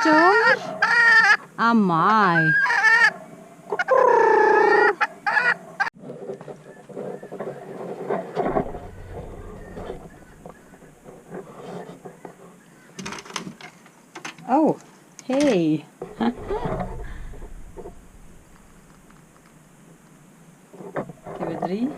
Chong? Amay. Oh, hey. Kibidri.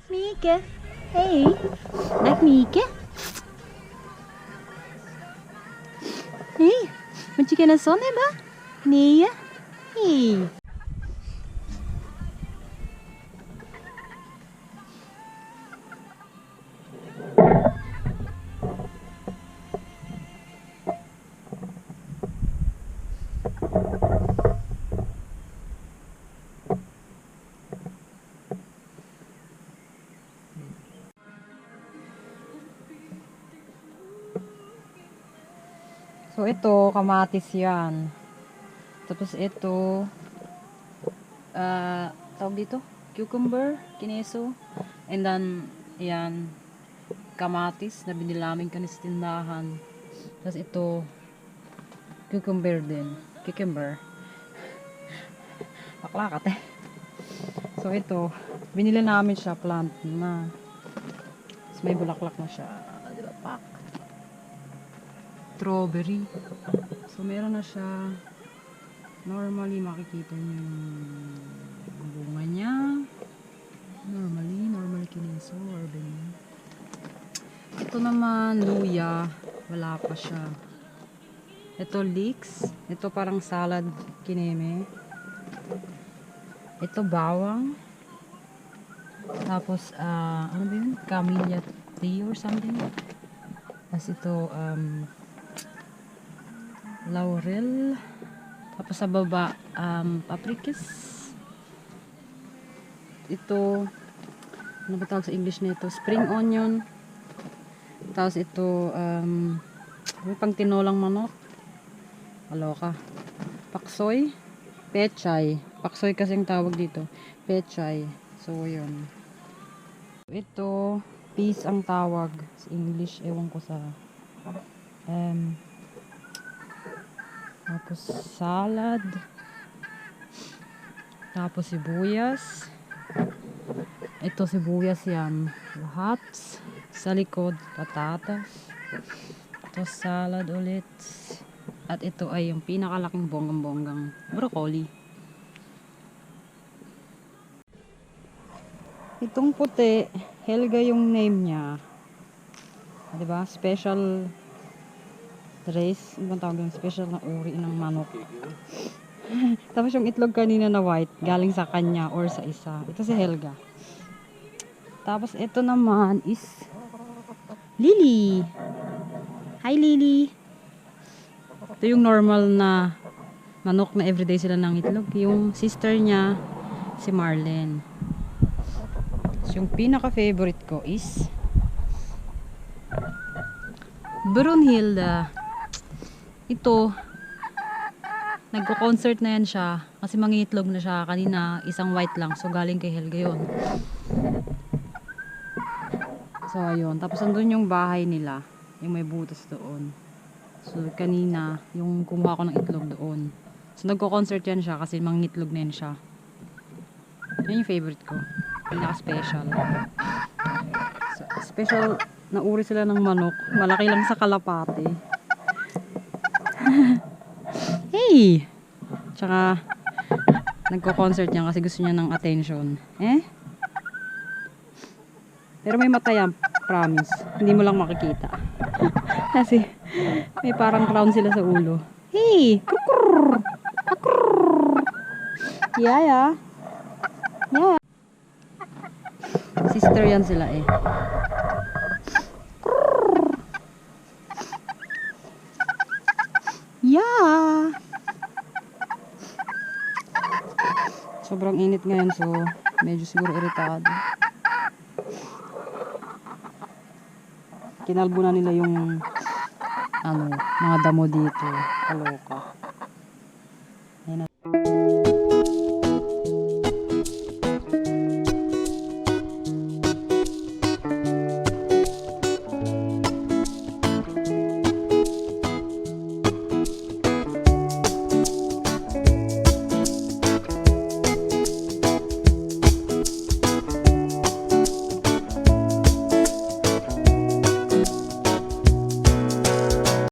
Mika. Hey. Nak Mika. Hey. Moet je een zon hebben? Nee. Hey. So ito, kamatis yan. Tapos ito, tawag dito, cucumber, kineso. And then, yan, kamatis na binilaming kanis tindahan. Tapos ito, cucumber din. Cucumber. Baklakat eh. So ito, binili namin siya, plant na. Tapos may bulaklak na siya. Diba, pak? Strawberry. So meron na siya. Normally makikita niyo yung bunga niya. Normally kineso or ganyan. Ito naman luya, wala pa siya. Ito leeks, ito parang salad kineme. Ito bawang. Tapos ano ba yun? Camellia tea or something. Tapos ito laurel. Tapos sa baba, paprikas. Ito, ano ba tawag sa English nito? Spring onion. Tapos ito, may pang tinolang manok. Aloka. Paksoy. Pechay. Paksoy kasing tawag dito. Pechay. So, yun. Ito, peas ang tawag sa English. Ewan ko sa tapos salad, tapos sibuyas, ito sibuyas yan lahat, sa likod patatas, ito salad ulit, at ito ay yung pinakalaking bonggang broccoli. Itong puti, Helga yung name niya, diba? Special race, ibang tawag yung special na uri ng manok. Tapos yung itlog kanina na white, galing sa kanya or sa isa. Ito si Helga. Tapos ito naman is Lily. Hi Lily. Ito yung normal na manok na everyday sila ng itlog. Yung sister niya, si Marlene. So, yung pinaka favorite ko is Brunhilda. Ito, nagko-concert na yan siya kasi mangitlog na siya. Kanina, isang white lang. So, galing kay Helga yun. So, ayun. Tapos, andun yung bahay nila. Yung may butas doon. So, kanina, yung kumuha ko ng itlog doon. So, nagko-concert yan siya kasi mangitlog na yan siya. Yan yung favorite ko. Pinaka-special. So, special na uri sila ng manok. Malaki lang sa kalapate. Hey! Tsaka, nagko-concert niya kasi gusto niya ng attention. Pero may mata yan, promise. Hindi mo lang makikita. Kasi, may parang crown sila sa ulo. Hey! Kukur! Kukur! Yeah. Sister yan sila eh. Yeah! Sobrang init ngayon, so medyo siguro iritado. Kinalbo na nila yung ano, mga damo dito. Kaloka.